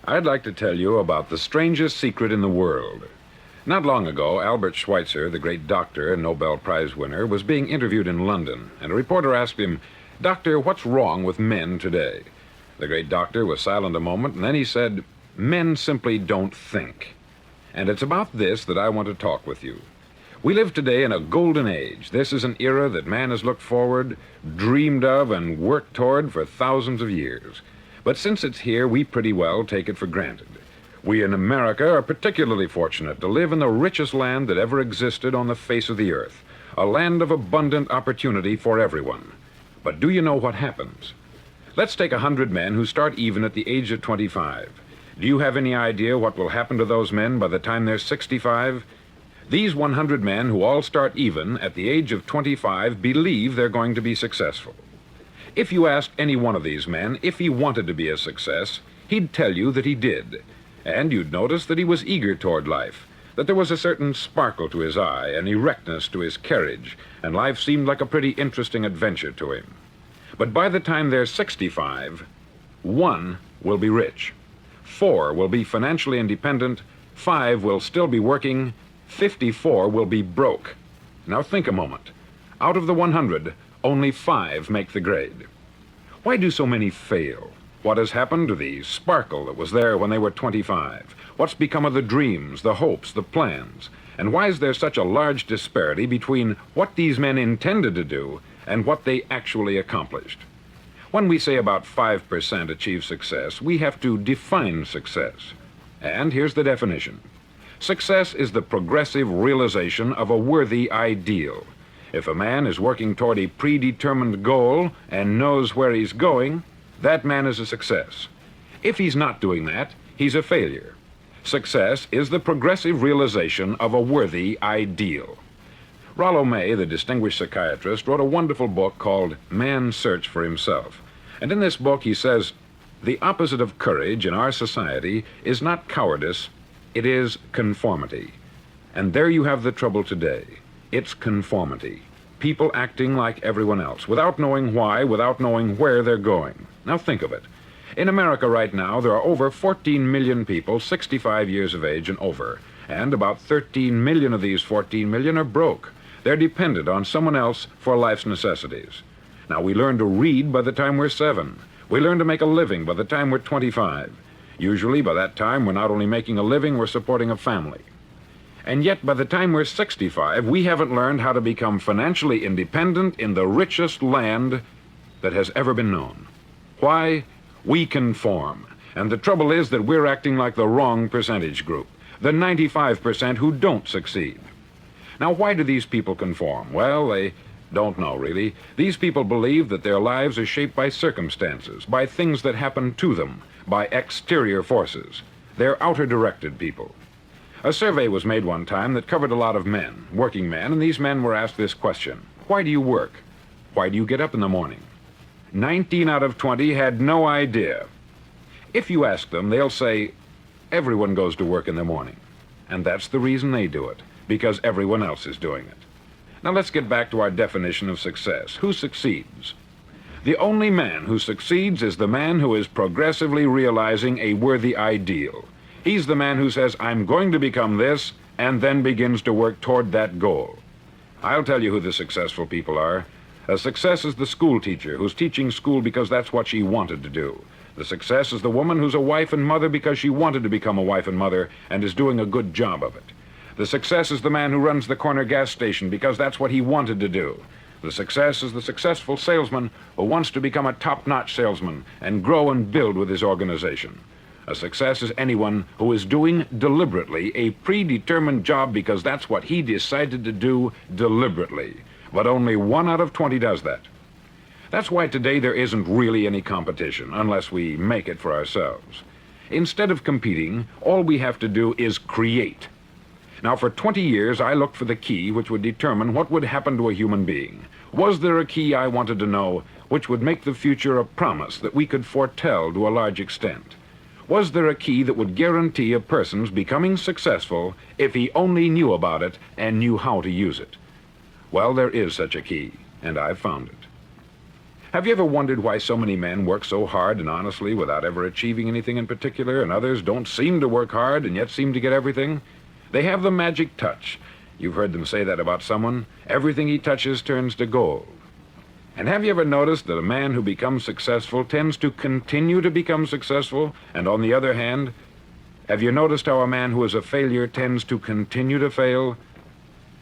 I'd like to tell you about the strangest secret in the world. Not long ago, Albert Schweitzer, the great doctor and Nobel Prize winner, was being interviewed in London, and a reporter asked him, "Doctor, what's wrong with men today?" The great doctor was silent a moment, and then he said, "Men simply don't think." And it's about this that I want to talk with you. We live today in a golden age. This is an era that man has looked forward, dreamed of, and worked toward for thousands of years. But since it's here, we pretty well take it for granted. We in America are particularly fortunate to live in the richest land that ever existed on the face of the earth, a land of abundant opportunity for everyone. But do you know what happens? Let's take 100 men who start even at the age of 25. Do you have any idea what will happen to those men by the time they're 65? These 100 men who all start even at the age of 25 believe they're going to be successful. If you asked any one of these men if he wanted to be a success, he'd tell you that he did. And you'd notice that he was eager toward life, that there was a certain sparkle to his eye, an erectness to his carriage, and life seemed like a pretty interesting adventure to him. But by the time they're 65, 1 will be rich, 4 will be financially independent, 5 will still be working, 54 will be broke. Now think a moment. Out of the 100, only 5 make the grade. Why do so many fail? What has happened to the sparkle that was there when they were 25? What's become of the dreams, the hopes, the plans? And why is there such a large disparity between what these men intended to do and what they actually accomplished? When we say about 5% achieve success, we have to define success. And here's the definition. Success is the progressive realization of a worthy ideal. If a man is working toward a predetermined goal and knows where he's going, that man is a success. If he's not doing that, he's a failure. Success is the progressive realization of a worthy ideal. Rollo May, the distinguished psychiatrist, wrote a wonderful book called Man's Search for Himself. And in this book he says, the opposite of courage in our society is not cowardice, it is conformity. And there you have the trouble today. It's conformity. People acting like everyone else, without knowing why, without knowing where they're going. Now think of it. In America right now, there are over 14 million people 65 years of age and over, and about 13 million of these 14 million are broke. They're dependent on someone else for life's necessities. Now we learn to read by the time we're 7. We learn to make a living by the time we're 25. Usually by that time, we're not only making a living, we're supporting a family. And yet, by the time we're 65, we haven't learned how to become financially independent in the richest land that has ever been known. Why? We conform. And the trouble is that we're acting like the wrong percentage group, the 95% who don't succeed. Now, why do these people conform? Well, they don't know, really. These people believe that their lives are shaped by circumstances, by things that happen to them, by exterior forces. They're outer-directed people. A survey was made one time that covered a lot of men, working men, and these men were asked this question. Why do you work? Why do you get up in the morning? 19 out of 20 had no idea. If you ask them, they'll say, everyone goes to work in the morning. And that's the reason they do it, because everyone else is doing it. Now let's get back to our definition of success. Who succeeds? The only man who succeeds is the man who is progressively realizing a worthy ideal. He's the man who says, I'm going to become this, and then begins to work toward that goal. I'll tell you who the successful people are. A success is the school teacher who's teaching school because that's what she wanted to do. The success is the woman who's a wife and mother because she wanted to become a wife and mother and is doing a good job of it. The success is the man who runs the corner gas station because that's what he wanted to do. The success is the successful salesman who wants to become a top-notch salesman and grow and build with his organization. A success is anyone who is doing deliberately a predetermined job because that's what he decided to do deliberately. But only 1 out of 20 does that. That's why today there isn't really any competition, unless we make it for ourselves. Instead of competing, all we have to do is create. Now, for 20 years, I looked for the key which would determine what would happen to a human being. Was there a key I wanted to know which would make the future a promise that we could foretell to a large extent? Was there a key that would guarantee a person's becoming successful if he only knew about it and knew how to use it? Well, there is such a key, and I've found it. Have you ever wondered why so many men work so hard and honestly without ever achieving anything in particular, and others don't seem to work hard and yet seem to get everything? They have the magic touch. You've heard them say that about someone. Everything he touches turns to gold. And have you ever noticed that a man who becomes successful tends to continue to become successful, and on the other hand, have you noticed how a man who is a failure tends to continue to fail?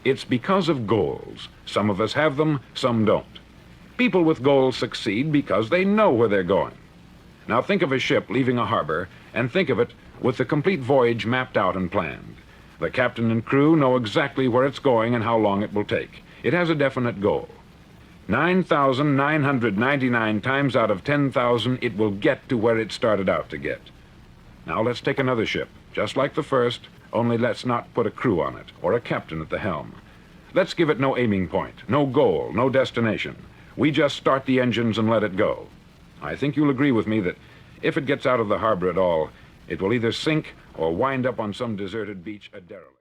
It's because of goals. Some of us have them, some don't. People with goals succeed because they know where they're going. Now think of a ship leaving a harbor, and think of it with the complete voyage mapped out and planned. The captain and crew know exactly where it's going and how long it will take. It has a definite goal. 9,999 times out of 10,000, it will get to where it started out to get. Now let's take another ship, just like the first, only let's not put a crew on it, or a captain at the helm. Let's give it no aiming point, no goal, no destination. We just start the engines and let it go. I think you'll agree with me that if it gets out of the harbor at all, it will either sink or wind up on some deserted beach a derelict.